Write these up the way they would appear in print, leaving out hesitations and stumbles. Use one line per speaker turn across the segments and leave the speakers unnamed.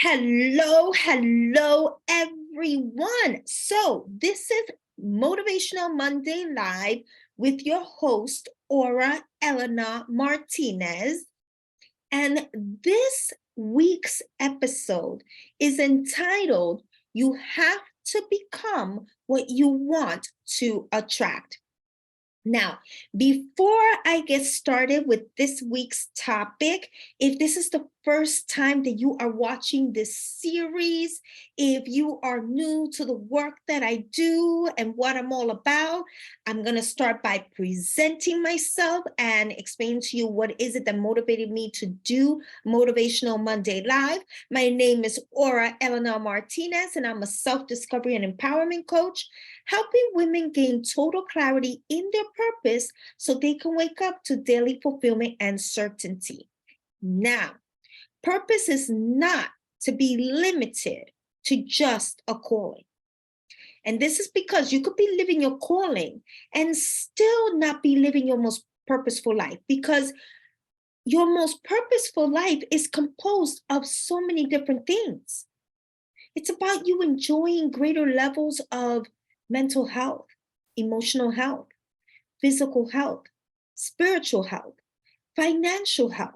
Hello, everyone. So this is Motivational Monday Live with your host, Aura Eleanor Martinez. And this week's episode is entitled, You Have to Become What You Want to Attract. Now, before I get started with this week's topic, if this is the first time that you are watching this series, if you are new to the work that I do and what I'm all about, I'm going to start by presenting myself and explain to you what is it that motivated me to do Motivational Monday Live. My name is Aura Eleanor Martinez, and I'm a self-discovery and empowerment coach, helping women gain total clarity in their purpose so they can wake up to daily fulfillment and certainty. Now, purpose is not to be limited to just a calling. And this is because you could be living your calling and still not be living your most purposeful life, because your most purposeful life is composed of so many different things. It's about you enjoying greater levels of mental health, emotional health, physical health, spiritual health, financial health.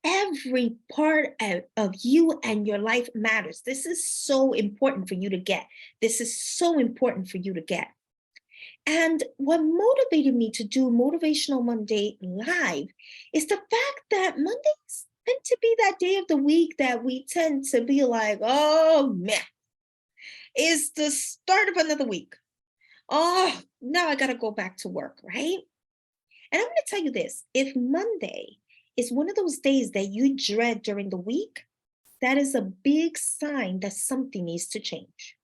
Every part of you and your life matters. This is so important for you to get. This is so important for you to get. And what motivated me to do Motivational Monday Live is the fact that Mondays tend to be that day of the week that we tend to be like, oh man, it's the start of another week. Oh, now I got to go back to work, right? And I'm going to tell you this, if Monday is one of those days that you dread during the week, that is a big sign that something needs to change.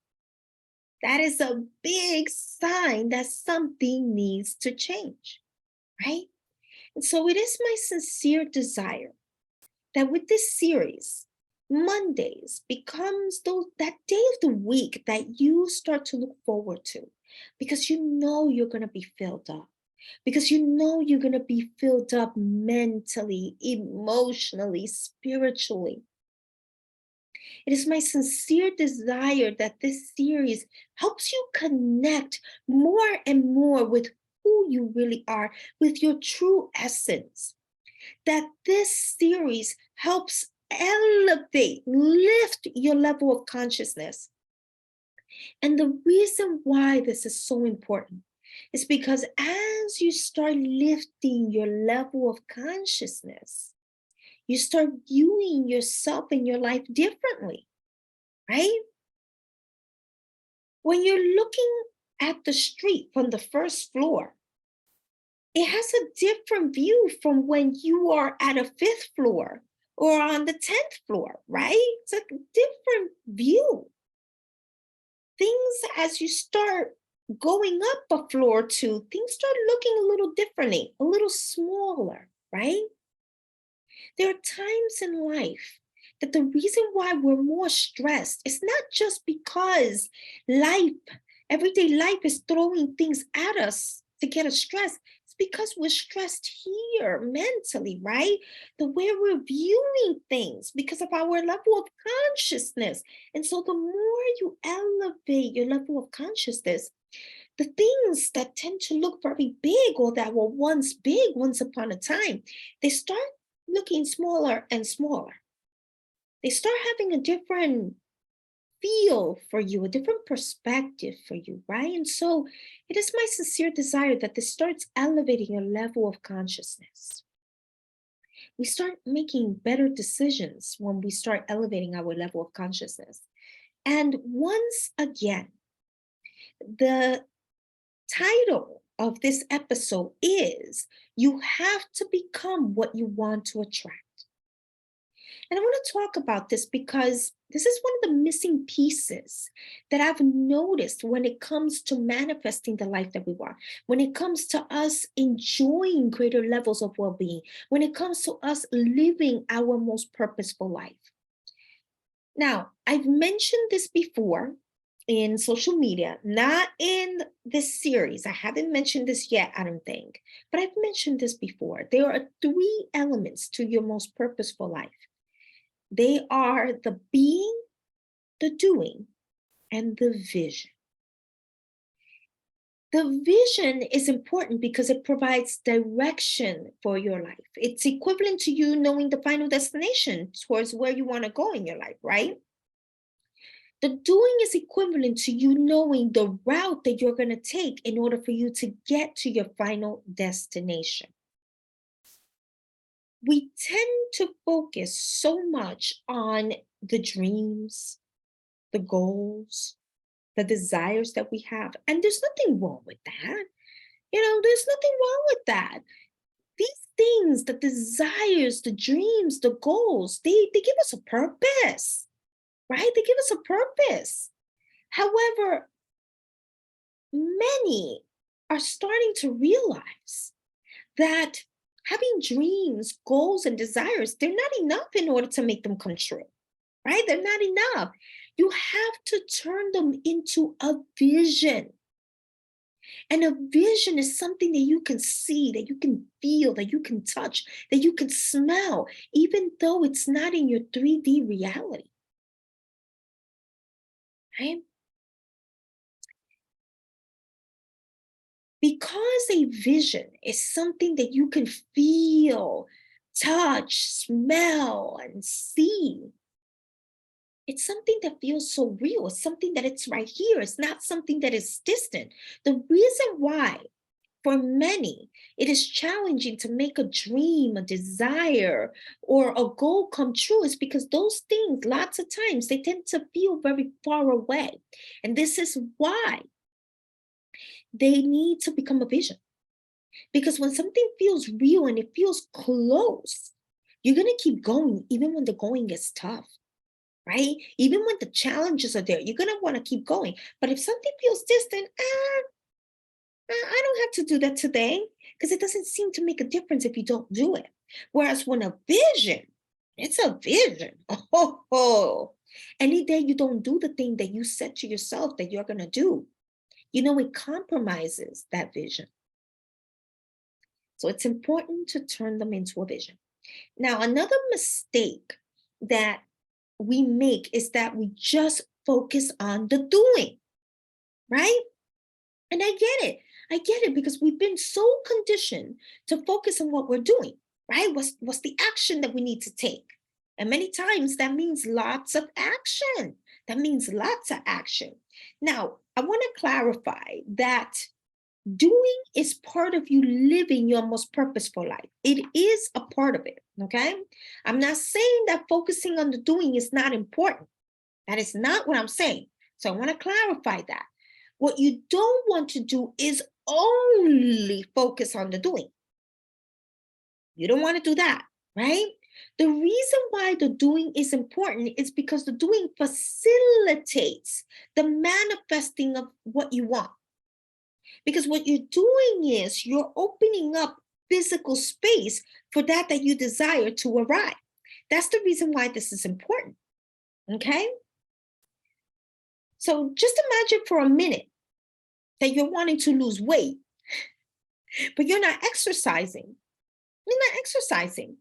That is a big sign that something needs to change, right? And so it is my sincere desire that with this series, Mondays becomes that day of the week that you start to look forward to, because you know you're going to be filled up. Because you know you're going to be filled up mentally, emotionally, spiritually. It is my sincere desire that this series helps you connect more and more with who you really are, with your true essence. That this series helps elevate, lift your level of consciousness. And the reason why this is so important is because as you start lifting your level of consciousness, you start viewing yourself and your life differently, right? When you're looking at the street from the first floor, it has a different view from when you are at a fifth floor or on the 10th floor, right? It's a different view. Things, as you start going up a floor or two, things start looking a little differently, a little smaller, right? There are times in life that the reason why we're more stressed is not just because everyday life is throwing things at us to get us stressed. It's because we're stressed here mentally, right? The way we're viewing things because of our level of consciousness. And so the more you elevate your level of consciousness, the things that tend to look very big or that were once big once upon a time, they start looking smaller and smaller. They start having a different feel for you, a different perspective for you, right? And so it is my sincere desire that this starts elevating your level of consciousness. We start making better decisions when we start elevating our level of consciousness. And once again, the title of this episode is You Have to Become What You Want to Attract. And I want to talk about this because this is one of the missing pieces that I've noticed when it comes to manifesting the life that we want, when it comes to us enjoying greater levels of well-being, when it comes to us living our most purposeful life. Now, I've mentioned this before in social media, not in this series. I haven't mentioned this yet, I don't think, but I've mentioned this before. There are 3 elements to your most purposeful life. They are the being, the doing, and the vision. The vision is important because it provides direction for your life. It's equivalent to you knowing the final destination towards where you want to go in your life, right? The doing is equivalent to you knowing the route that you're going to take in order for you to get to your final destination. We tend to focus so much on the dreams, the goals, the desires that we have. And there's nothing wrong with that. There's nothing wrong with that. These things, the desires, the dreams, the goals, they give us a purpose, right? They give us a purpose. However, many are starting to realize that having dreams, goals, and desires, they're not enough in order to make them come true, right? They're not enough. You have to turn them into a vision. And a vision is something that you can see, that you can feel, that you can touch, that you can smell, even though it's not in your 3D reality, right? Because a vision is something that you can feel, touch, smell, and see. It's something that feels so real. It's something that it's right here. It's not something that is distant. The reason why, for many, it is challenging to make a dream, a desire, or a goal come true is because those things, lots of times, they tend to feel very far away. And this is why they need to become a vision. Because when something feels real and it feels close, you're going to keep going even when the going gets tough, right? Even when the challenges are there, you're going to want to keep going. But if something feels distant, I don't have to do that today because it doesn't seem to make a difference if you don't do it. Whereas when a vision, it's a vision. Oh. Any day you don't do the thing that you said to yourself that you're going to do, it compromises that vision. So it's important to turn them into a vision. Now, another mistake that we make is that we just focus on the doing, right? And I get it. I get it because we've been so conditioned to focus on what we're doing, right? What's the action that we need to take? And many times that means lots of action. That means lots of action. Now, I want to clarify that doing is part of you living your most purposeful life. It is a part of it, okay? I'm not saying that focusing on the doing is not important. That is not what I'm saying. So I want to clarify that. What you don't want to do is only focus on the doing. You don't want to do that, right? The reason why the doing is important is because the doing facilitates the manifesting of what you want. Because what you're doing is you're opening up physical space for that you desire to arrive. That's the reason why this is important. Okay? So just imagine for a minute that you're wanting to lose weight, but you're not exercising. You're not exercising.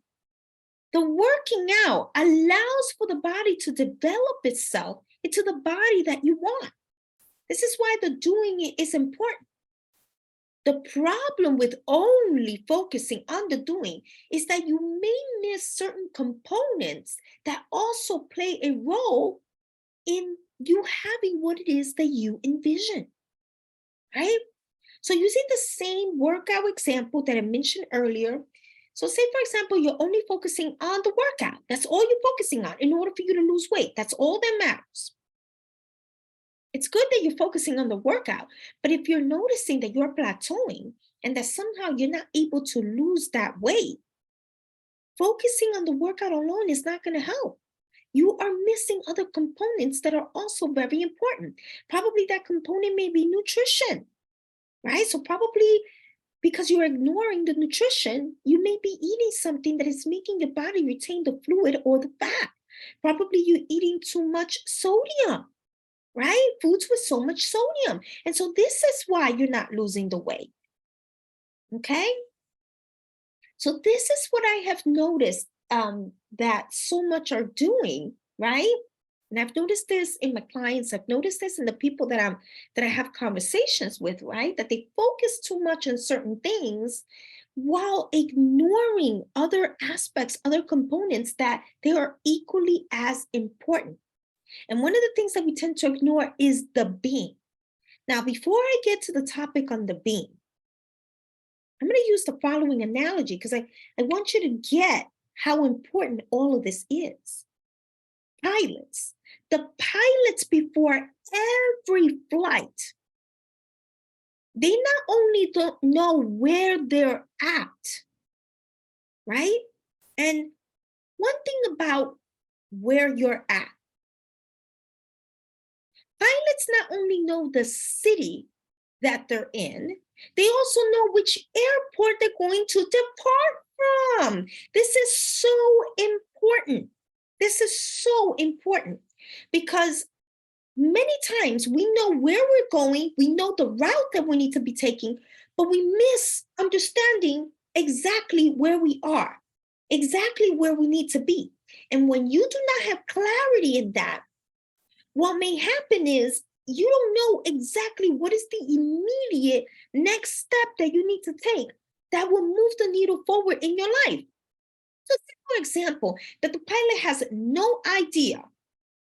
The working out allows for the body to develop itself into the body that you want. This is why the doing is important. The problem with only focusing on the doing is that you may miss certain components that also play a role in you having what it is that you envision, right? So using the same workout example that I mentioned earlier. So say, for example, you're only focusing on the workout. That's all you're focusing on in order for you to lose weight. That's all that matters. It's good that you're focusing on the workout, but if you're noticing that you're plateauing and that somehow you're not able to lose that weight, focusing on the workout alone is not going to help. You are missing other components that are also very important. Probably that component may be nutrition, right? So probably because you're ignoring the nutrition, you may be eating something that is making your body retain the fluid or the fat. Probably you're eating too much sodium, right? Foods with so much sodium. And so this is why you're not losing the weight. Okay? So this is what I have noticed that so much are doing, right? And I've noticed this in my clients, I've noticed this in the people that I have conversations with, right? That they focus too much on certain things while ignoring other aspects, other components that they are equally as important. And one of the things that we tend to ignore is the being. Now, before I get to the topic on the being, I'm going to use the following analogy because I want you to get how important all of this is. Pilots. The pilots before every flight, they not only don't know where they're at, right? And one thing about where you're at, pilots not only know the city that they're in, they also know which airport they're going to depart from. This is so important. This is so important because many times we know where we're going, we know the route that we need to be taking, but we miss understanding exactly where we are, exactly where we need to be. And when you do not have clarity in that, what may happen is you don't know exactly what is the immediate next step that you need to take that will move the needle forward in your life. So, for example, that the pilot has no idea.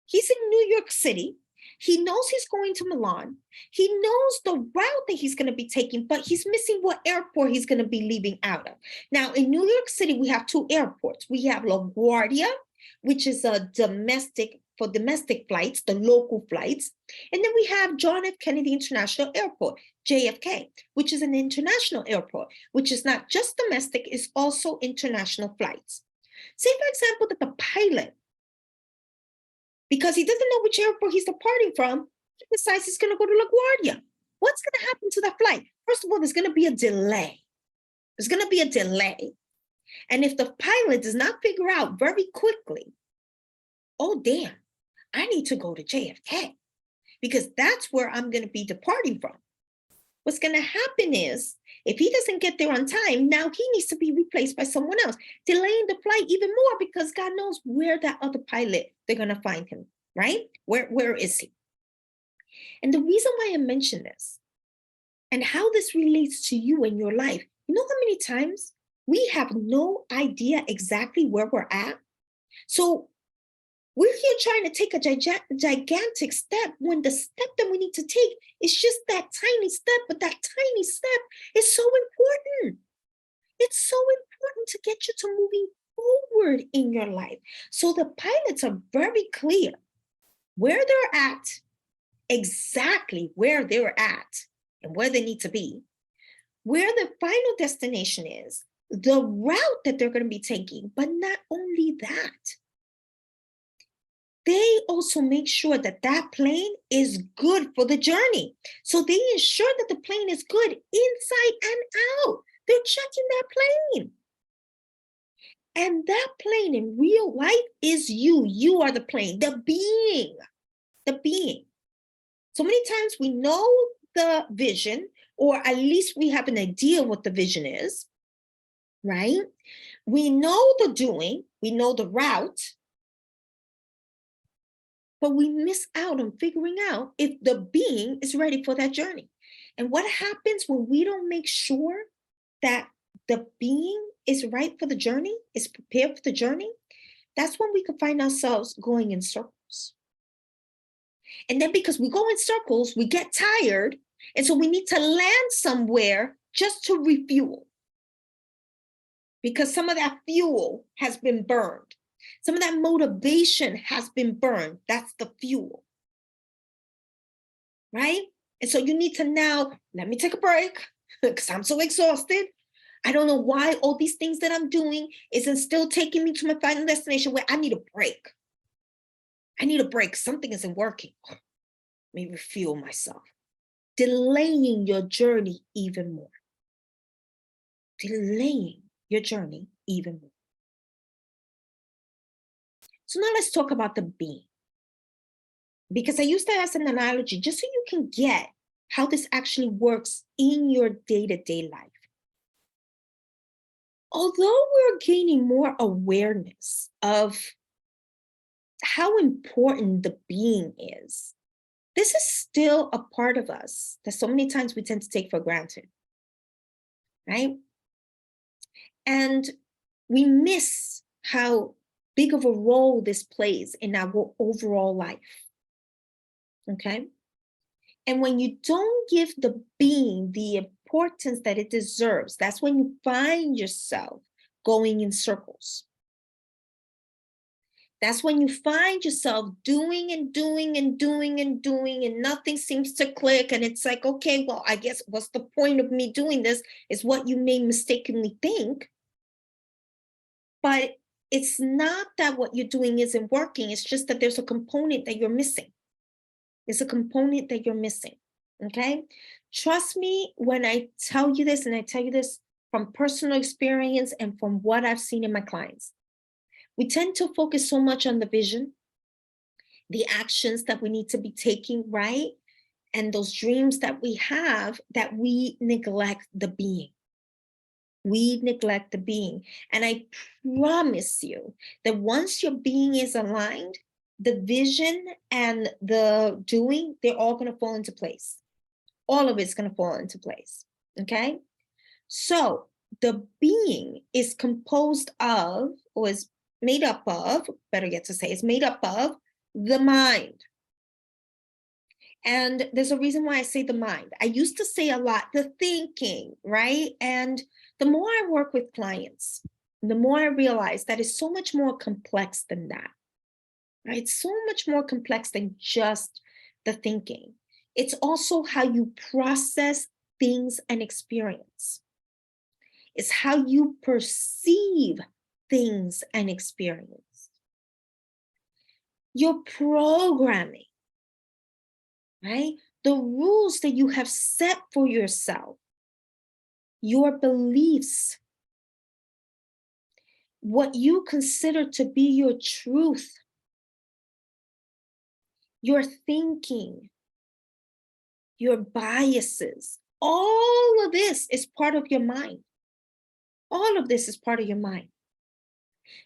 He's in New York City. He knows he's going to Milan. He knows the route that he's going to be taking, but he's missing what airport he's going to be leaving out of. Now, in New York City, we have two airports. We have LaGuardia, which is for domestic flights, the local flights. And then we have John F. Kennedy International Airport, JFK, which is an international airport, which is not just domestic, it's also international flights. Say, for example, that the pilot, because he doesn't know which airport he's departing from, he decides he's going to go to LaGuardia. What's going to happen to that flight? First of all, there's going to be a delay. There's going to be a delay. And if the pilot does not figure out very quickly, oh, damn, I need to go to JFK because that's where I'm going to be departing from. What's going to happen is if he doesn't get there on time, now he needs to be replaced by someone else, delaying the flight even more because God knows where that other pilot, they're going to find him, right? Where is he? And the reason why I mention this and how this relates to you in your life, you know how many times we have no idea exactly where we're at? So we're here trying to take a gigantic step when the step that we need to take is just that tiny step, but that tiny step is so important. It's so important to get you to moving forward in your life. So the pilots are very clear where they're at, exactly where they're at and where they need to be, where the final destination is, the route that they're going to be taking, but not only that, they also make sure that that plane is good for the journey. So they ensure that the plane is good inside and out. They're checking that plane. And that plane in real life is you. You are the plane, the being, the being. So many times we know the vision, or at least we have an idea what the vision is, right? We know the doing, we know the route, but we miss out on figuring out if the being is ready for that journey. And what happens when we don't make sure that the being is right for the journey, is prepared for the journey? That's when we can find ourselves going in circles. And then because we go in circles, we get tired. And so we need to land somewhere just to refuel. Because some of that fuel has been burned. Some of that motivation has been burned. That's the fuel. Right? And so you need to now, let me take a break because I'm so exhausted. I don't know why all these things that I'm doing isn't still taking me to my final destination where I need a break. I need a break. Something isn't working. Let me refuel myself. Delaying your journey even more. Delaying your journey even more. So now let's talk about the being. Because I use that as an analogy just so you can get how this actually works in your day-to-day life. Although we're gaining more awareness of how important the being is, this is still a part of us that so many times we tend to take for granted, right? And we miss how big of a role this plays in our overall life, okay? And when you don't give the being the importance that it deserves, that's when you find yourself going in circles. That's when you find yourself doing and doing and doing and doing, and nothing seems to click. And it's like, okay, well, I guess what's the point of me doing this is what you may mistakenly think. But it's not that what you're doing isn't working. It's just that there's a component that you're missing. It's a component that you're missing. Okay. Trust me when I tell you this, and I tell you this from personal experience and from what I've seen in my clients. We tend to focus so much on the vision, the actions that we need to be taking, right? And those dreams that we have, that we neglect the being. We neglect the being. And I promise you that once your being is aligned, the vision and the doing, they're all going to fall into place. All of it's going to fall into place. Okay. So the being is composed of, or is made up of, better yet to say, is made up of the mind. And there's a reason why I say the mind. I used to say a lot, the thinking, right? And the more I work with clients, the more I realize that it's so much more complex than that, right? It's so much more complex than just the thinking. It's also how you process things and experience. It's how you perceive things and experience. Your programming, right? The rules that you have set for yourself, your beliefs, what you consider to be your truth, your thinking, your biases, all of this is part of your mind. All of this is part of your mind.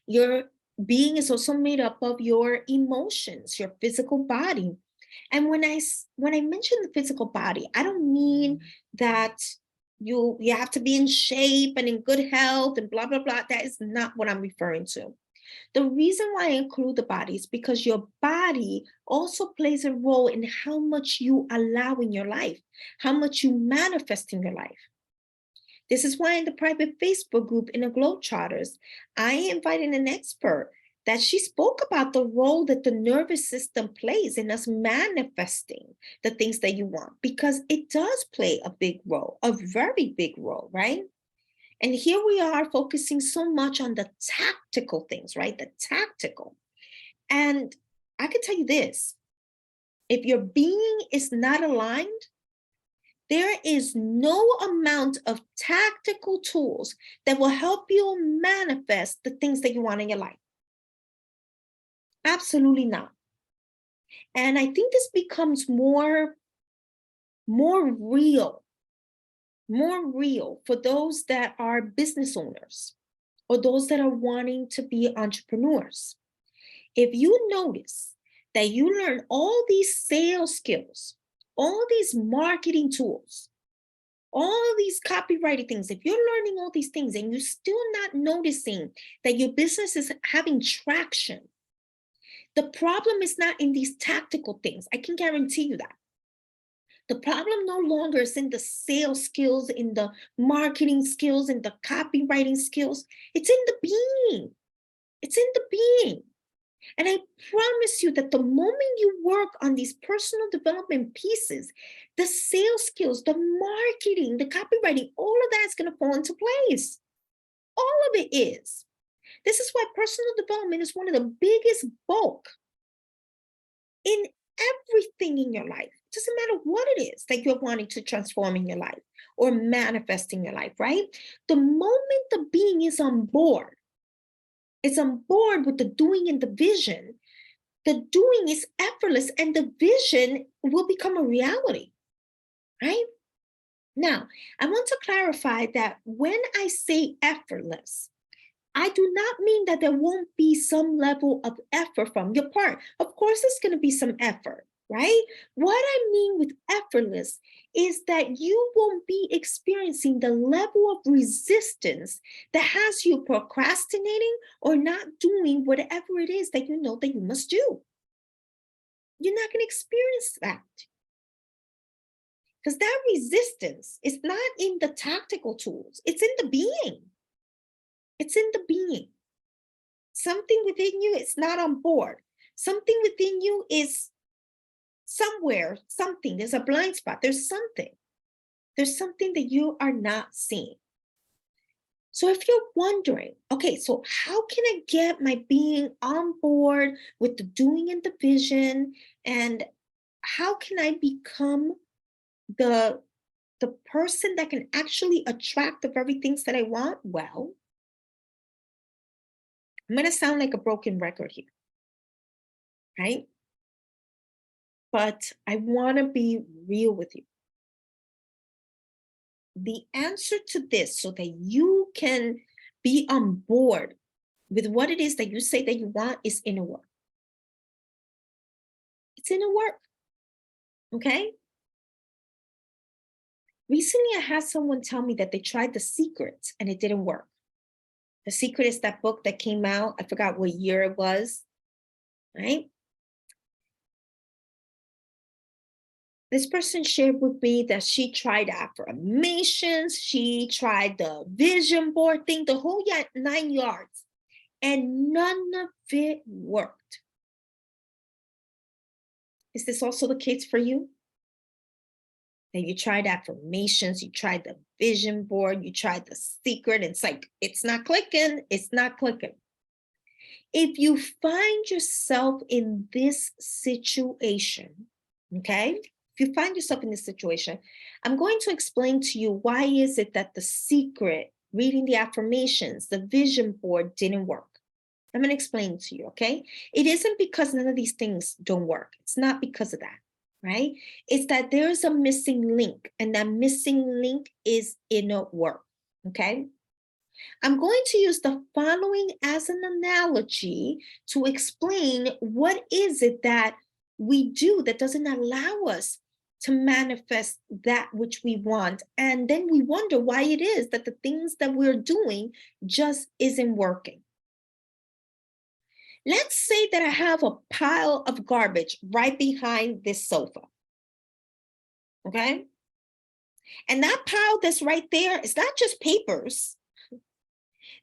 Your being is also made up of your emotions, your physical body. And when I mention the physical body, I don't mean that you have to be in shape and in good health and blah blah blah. That is not what I'm referring to. The reason why I include the body is because your body also plays a role in how much you allow in your life, how much you manifest in your life. This is why in the private Facebook group in the Globetrotters, I invited an expert that she spoke about the role that the nervous system plays in us manifesting the things that you want, because it does play a big role, a very big role, right? And here we are focusing so much on the tactical things, right? The tactical. And I can tell you this, if your being is not aligned, there is no amount of tactical tools that will help you manifest the things that you want in your life. Absolutely not. And I think this becomes more real, more real for those that are business owners or those that are wanting to be entrepreneurs. If you notice that you learn all these sales skills, all these marketing tools, all these copyrighted things, if you're learning all these things and you're still not noticing that your business is having traction, the problem is not in these tactical things. I can guarantee you that. The problem no longer is in the sales skills, in the marketing skills, in the copywriting skills. It's in the being. It's in the being. And I promise you that the moment you work on these personal development pieces, the sales skills, the marketing, the copywriting, all of that is going to fall into place. All of it is. This is why personal development is one of the biggest bulk in everything in your life. It doesn't matter what it is that you're wanting to transform in your life or manifest in your life, right? The moment the being is on board, it's on board with the doing and the vision, the doing is effortless and the vision will become a reality, right? Now, I want to clarify that when I say effortless, I do not mean that there won't be some level of effort from your part. Of course, there's going to be some effort, right? What I mean with effortless is that you won't be experiencing the level of resistance that has you procrastinating or not doing whatever it is that you know that you must do. You're not going to experience that because that resistance is not in the tactical tools, it's in the being. It's in the being. Something within you is not on board. Something within you is somewhere, something. There's a blind spot. There's something. There's something that you are not seeing. So if you're wondering, okay, so how can I get my being on board with the doing and the vision? And how can I become the person that can actually attract the very things that I want? Well, I'm going to sound like a broken record here, right? But I want to be real with you. The answer to this, so that you can be on board with what it is that you say that you want, is inner work. It's inner work. Okay? Recently, I had someone tell me that they tried The Secret and it didn't work. The Secret is that book that came out. I forgot what year it was, right? This person shared with me that she tried affirmations, she tried the vision board thing, the whole 9 yards, and none of it worked. Is this also the case for you? That you tried affirmations, you tried the vision board, you tried The Secret, and it's like, it's not clicking, it's not clicking. If you find yourself in this situation, okay? If you find yourself in this situation, I'm going to explain to you why is it that The Secret, reading the affirmations, the vision board didn't work. I'm going to explain to you, okay? It isn't because none of these things don't work. It's not because of that, right? It's that there's a missing link, and that missing link is inner work, okay? I'm going to use the following as an analogy to explain what is it that we do that doesn't allow us to manifest that which we want. And then we wonder why it is that the things that we're doing just isn't working. Let's say that I have a pile of garbage right behind this sofa, okay? And that pile that's right there is not just papers.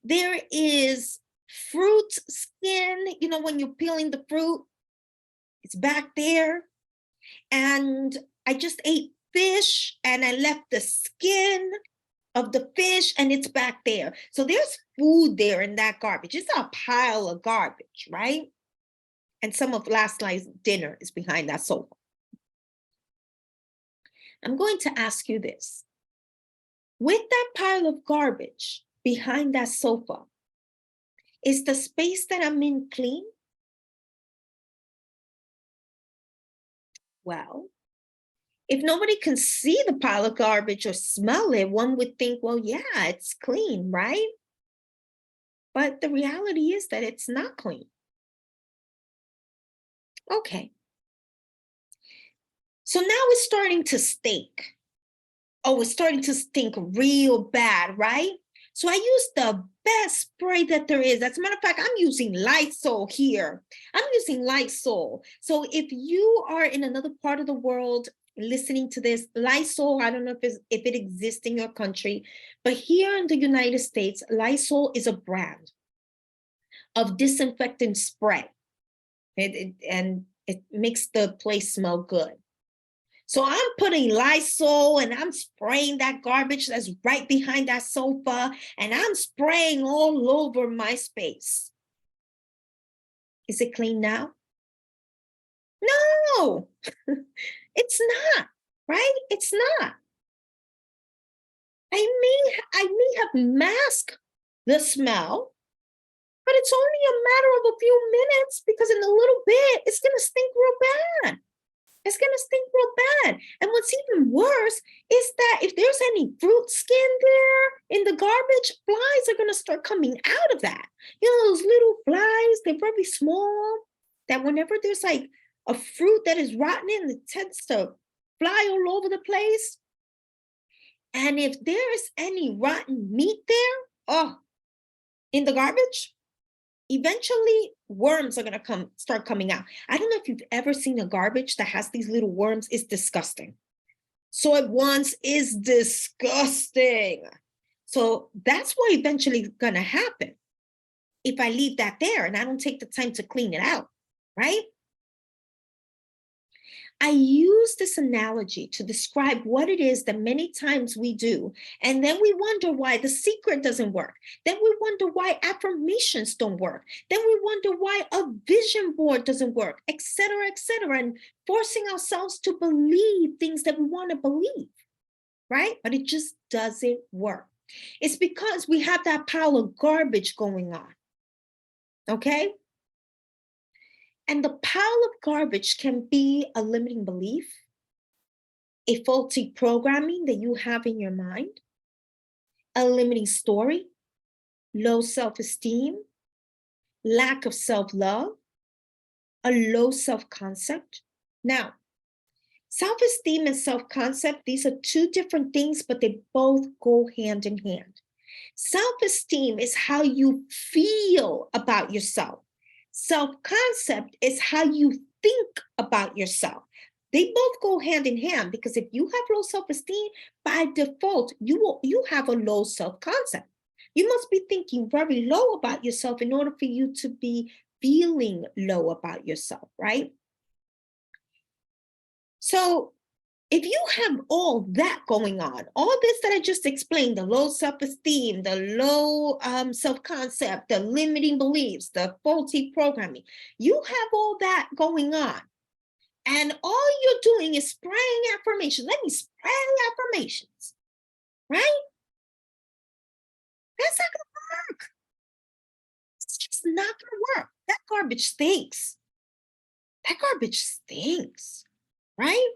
There is fruit skin, when you're peeling the fruit, it's back there. And I just ate fish and I left the skin of the fish and it's back there. So there's food there in that garbage. It's a pile of garbage, right? And some of last night's dinner is behind that sofa. I'm going to ask you this. With that pile of garbage behind that sofa, is the space that I'm in clean? Well, if nobody can see the pile of garbage or smell it, one would think, well, yeah, it's clean, right? But the reality is that it's not clean. Okay. So now it's starting to stink. Oh, it's starting to stink real bad, right? So I use the best spray that there is. As a matter of fact, I'm using Lysol here. I'm using Lysol. So if you are in another part of the world listening to this, Lysol, I don't know if it exists in your country, but here in the United States, Lysol is a brand of disinfectant spray. And it makes the place smell good. So I'm putting Lysol and I'm spraying that garbage that's right behind that sofa, and I'm spraying all over my space. Is it clean now? No, it's not, right? It's not. I may have masked the smell, but it's only a matter of a few minutes, because in a little bit, it's going to stink real bad. It's going to stink real bad. And what's even worse is that if there's small that whenever there's like a fruit that is rotten and it tends to fly all over the place. And if there is any rotten meat there, oh, in the garbage, eventually worms are gonna start coming out. I don't know if you've ever seen a garbage that has these little worms. It's disgusting. Soy once is disgusting. So that's what eventually gonna happen if I leave that there and I don't take the time to clean it out, right? I use this analogy to describe what it is that many times we do, and then we wonder why the secret doesn't work. Then we wonder why affirmations don't work. Then we wonder why a vision board doesn't work, et cetera, and forcing ourselves to believe things that we want to believe, right? But it just doesn't work. It's because we have that pile of garbage going on, okay? And the pile of garbage can be a limiting belief, a faulty programming that you have in your mind, a limiting story, low self esteem, lack of self love, a low self concept. Now, self esteem and self concept, these are two different things, but they both go hand in hand. Self esteem is how you feel about yourself. Self-concept is how you think about yourself. They both go hand in hand because if you have low self-esteem, by default, you have a low self-concept. You must be thinking very low about yourself in order for you to be feeling low about yourself, right? So if you have all that going on, all this that I just explained, the low self-esteem, the low self-concept, the limiting beliefs, the faulty programming, you have all that going on. And all you're doing is spraying affirmations. Let me spray affirmations, right? That's not going to work. It's just not going to work. That garbage stinks. That garbage stinks, right?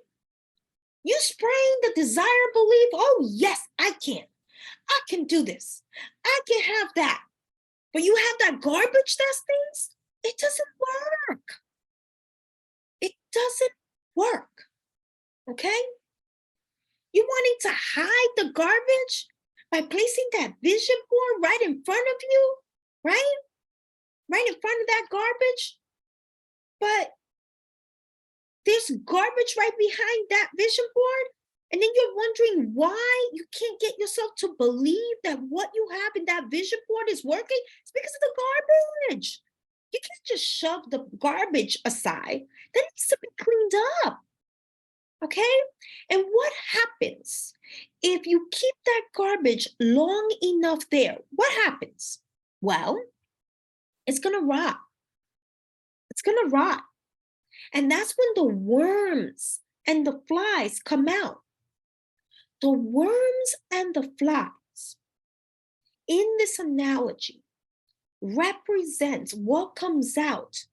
You spraying the desired belief, oh, yes, I can do this. I can have that. But you have that garbage that stinks, it doesn't work. It doesn't work, okay? You wanting to hide the garbage by placing that vision board right in front of you, right? Right in front of that garbage. But there's garbage right behind that vision board. And then you're wondering why you can't get yourself to believe that what you have in that vision board is working. It's because of the garbage. You can't just shove the garbage aside. That needs to be cleaned up. Okay? And what happens if you keep that garbage long enough there? What happens? Well, it's going to rot. It's going to rot. And that's when the worms and the flies come out. The worms and the flies in this analogy represents what comes out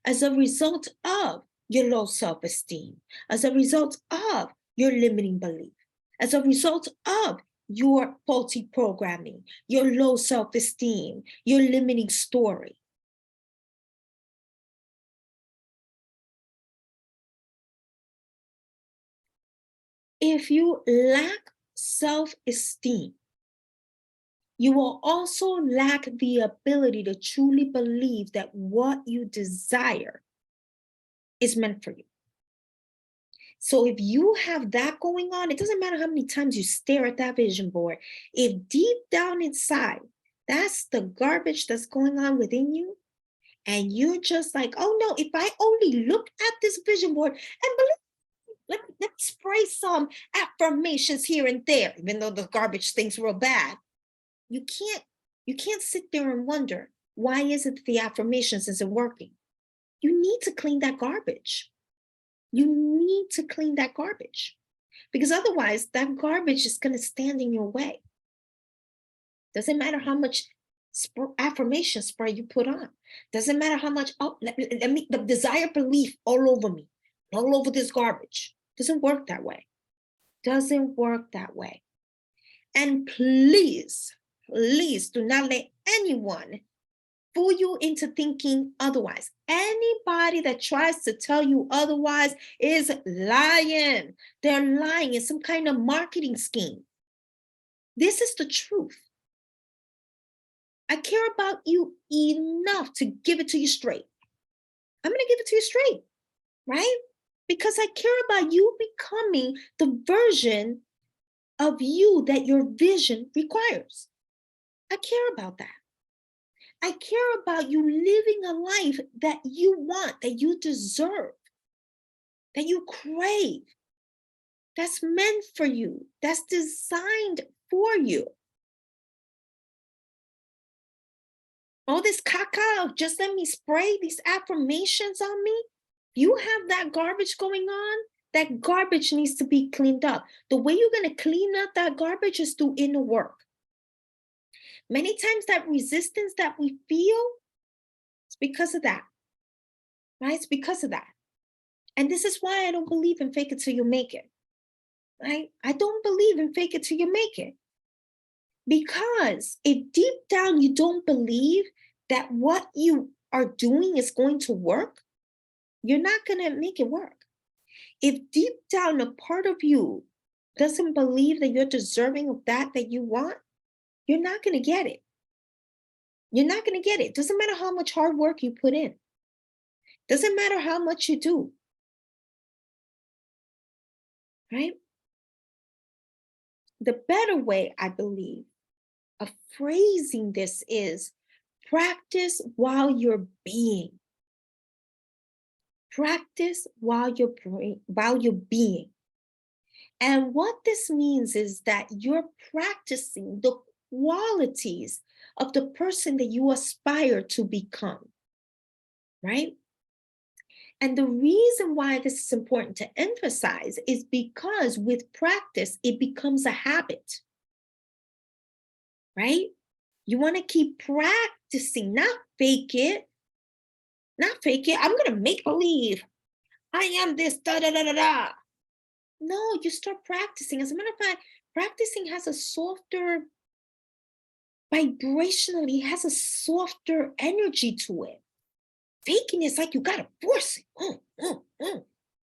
as a result of your low self-esteem, as a result of your limiting belief, as a result of your faulty programming, your low self-esteem, your limiting story. If you lack self-esteem, you will also lack the ability to truly believe that what you desire is meant for you. So if you have that going on, it doesn't matter how many times you stare at that vision board. If deep down inside, that's the garbage that's going on within you, and you're just like, oh no, if I only look at this vision board and believe, let me spray some affirmations here and there, even though the garbage stinks real bad. You can't sit there and wonder, why is it that the affirmations isn't working? You need to clean that garbage. You need to clean that garbage because otherwise that garbage is going to stand in your way. Doesn't matter how much affirmation spray you put on. Doesn't matter how much, let me the desired belief all over me, all over this garbage. Doesn't work that way. Doesn't work that way. And please do not let anyone fool you into thinking otherwise. Anybody that tries to tell you otherwise is lying. They're lying. It's some kind of marketing scheme. This is the truth. I care about you enough to give it to you straight. I'm going to give it to you straight, right? Because I care about you becoming the version of you that your vision requires. I care about that. I care about you living a life that you want, that you deserve, that you crave, that's meant for you, that's designed for you. All this caca, just let me spray these affirmations on me. You have that garbage going on, that garbage needs to be cleaned up. The way you're going to clean up that garbage is through inner work. Many times that resistance that we feel, it's because of that, right? It's because of that. And this is why I don't believe in fake it till you make it, right? I don't believe in fake it till you make it. Because if deep down you don't believe that what you are doing is going to work, you're not going to make it work. If deep down a part of you doesn't believe that you're deserving of that you want, you're not going to get it. You're not going to get it. Doesn't matter how much hard work you put in. Doesn't matter how much you do. Right? The better way, I believe, of phrasing this is practice while you're being. Practice while you're being. And what this means is that you're practicing the qualities of the person that you aspire to become, right? And the reason why this is important to emphasize is because with practice, it becomes a habit, right? You want to keep practicing, not fake it, not fake it. I'm going to make believe I am this, da da da da da. No, you start practicing. As a matter of fact, practicing has a softer, vibrationally, has a softer energy to it. Faking is like you gotta force it. No,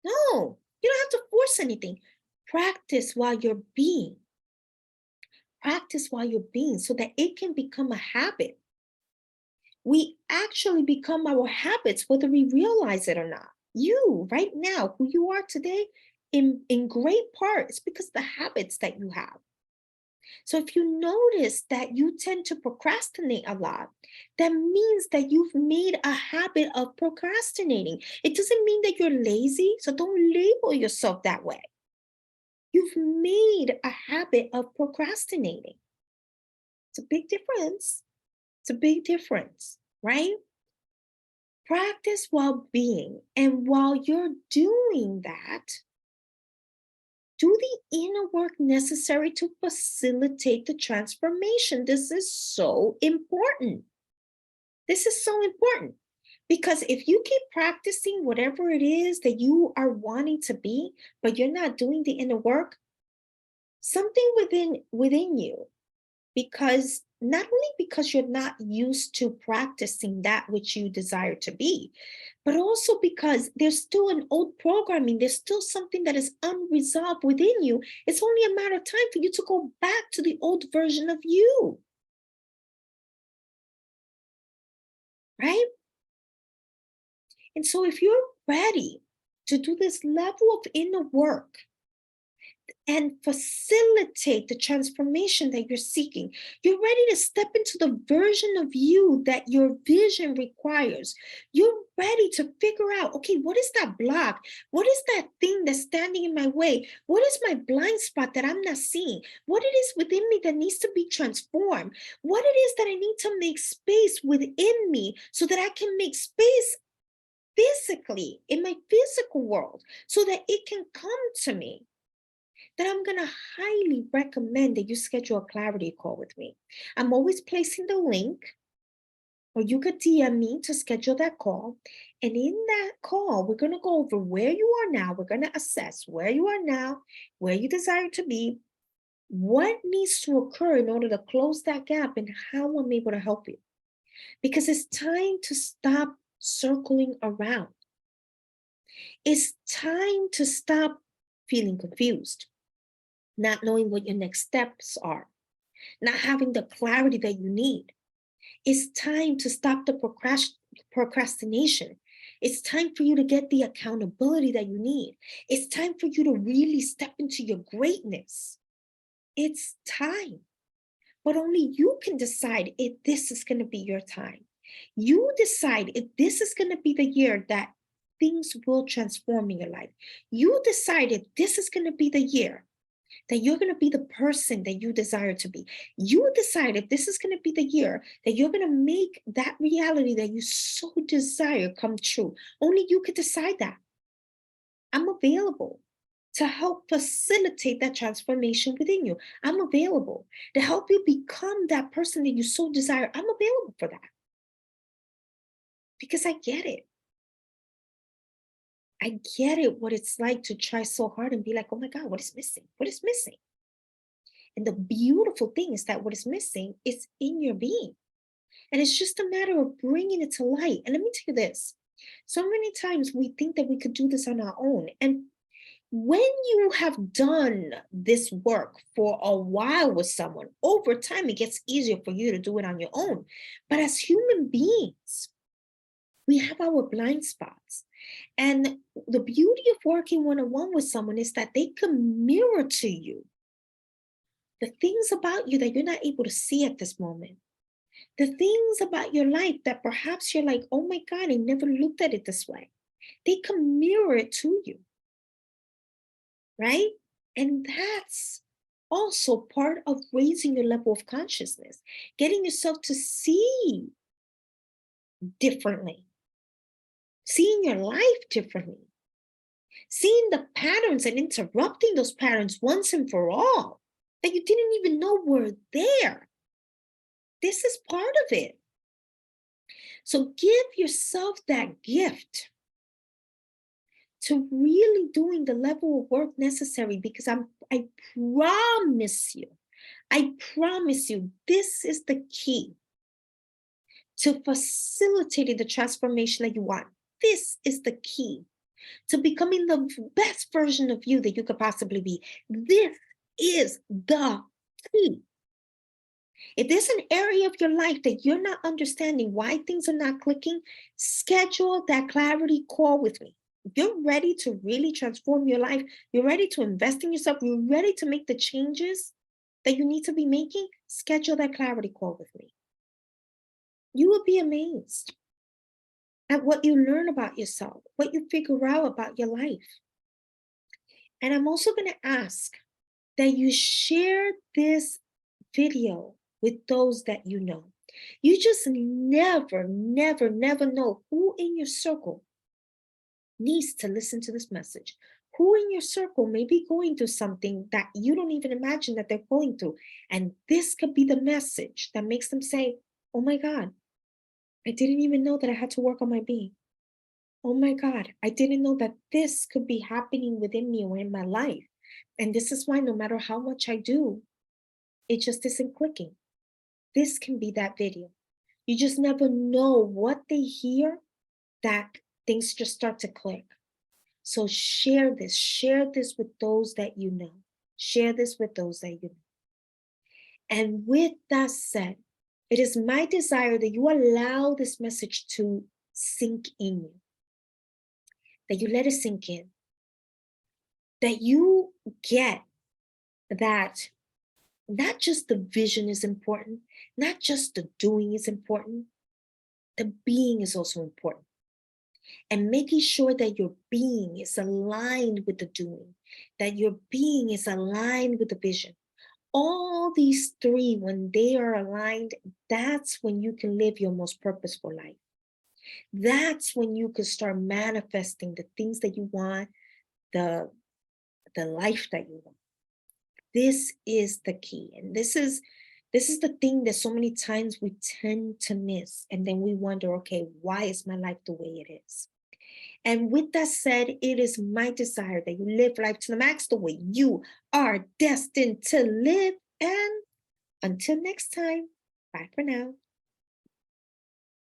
you don't have to force anything. Practice while you're being. Practice while you're being so that it can become a habit. We actually become our habits whether we realize it or not. You, right now, who you are today, in great part, it's because the habits that you have. So if you notice that you tend to procrastinate a lot, that means that you've made a habit of procrastinating. It doesn't mean that you're lazy, so don't label yourself that way. You've made a habit of procrastinating. It's a big difference. It's a big difference, right? Practice while being. And while you're doing that, do the inner work necessary to facilitate the transformation. This is so important. This is so important because if you keep practicing whatever it is that you are wanting to be, but you're not doing the inner work, something within you, because not only because you're not used to practicing that which you desire to be, but also because there's still an old programming, there's still something that is unresolved within you. It's only a matter of time for you to go back to the old version of you. Right? And so if you're ready to do this level of inner work, and facilitate the transformation that you're seeking. You're ready to step into the version of you that your vision requires. You're ready to figure out, okay, what is that block? What is that thing that's standing in my way? What is my blind spot that I'm not seeing? What it is within me that needs to be transformed? What it is that I need to make space within me so that I can make space physically in my physical world so that it can come to me. Then I'm going to highly recommend that you schedule a clarity call with me. I'm always placing the link, or you could DM me to schedule that call. And in that call, we're going to go over where you are now. We're going to assess where you are now, where you desire to be, what needs to occur in order to close that gap, and how I'm able to help you. because it's time to stop circling around. It's time to stop feeling confused, not knowing what your next steps are, not having the clarity that you need. It's time to stop the procrastination. It's time for you to get the accountability that you need. It's time for you to really step into your greatness. It's time. But only you can decide if this is going to be your time. You decide if this is going to be the year that things will transform in your life. You decide if this is going to be the year that you're going to be the person that you desire to be. You decide if this is going to be the year that you're going to make that reality that you so desire come true. Only you could decide that. I'm available to help facilitate that transformation within you. I'm available to help you become that person that you so desire. I'm available for that because I get it. I get it what it's like to try so hard and be like, oh my God, what is missing? What is missing? And the beautiful thing is that what is missing is in your being. And it's just a matter of bringing it to light. And let me tell you this, so many times we think that we could do this on our own. And when you have done this work for a while with someone, over time, it gets easier for you to do it on your own. But as human beings, we have our blind spots. And the beauty of working one on one with someone is that they can mirror to you the things about you that you're not able to see at this moment. The things about your life that perhaps you're like, oh my God, I never looked at it this way. They can mirror it to you, right? And that's also part of raising your level of consciousness, getting yourself to see differently, seeing your life differently, seeing the patterns and interrupting those patterns once and for all that you didn't even know were there. This is part of it. So give yourself that gift to really doing the level of work necessary, because I promise you, this is the key to facilitating the transformation that you want. This is the key to becoming the best version of you that you could possibly be. This is the key. If there's an area of your life that you're not understanding why things are not clicking, schedule that clarity call with me. If you're ready to really transform your life, you're ready to invest in yourself, you're ready to make the changes that you need to be making, schedule that clarity call with me. You will be amazed at what you learn about yourself, what you figure out about your life. And I'm also going to ask that you share this video with those that you know. You just never know who in your circle needs to listen to this message. Who in your circle may be going through something that you don't even imagine that they're going through. And this could be the message that makes them say, oh my God, I didn't even know that I had to work on my being. Oh my God, I didn't know that this could be happening within me or in my life. And this is why no matter how much I do, it just isn't clicking. This can be that video. You just never know what they hear that things just start to click. So share this with those that you know. Share this with those that you know. And with that said, it is my desire that you allow this message to sink in you, that you let it sink in, that you get that not just the vision is important, not just the doing is important, the being is also important. And making sure that your being is aligned with the doing, that your being is aligned with the vision. All these three, when they are aligned, that's when you can live your most purposeful life. That's when you can start manifesting the things that you want, the life that you want. This is the key. And this is the thing that so many times we tend to miss. And then we wonder, okay, why is my life the way it is? And with that said, it is my desire that you live life to the max the way you are destined to live. And until next time, bye for now.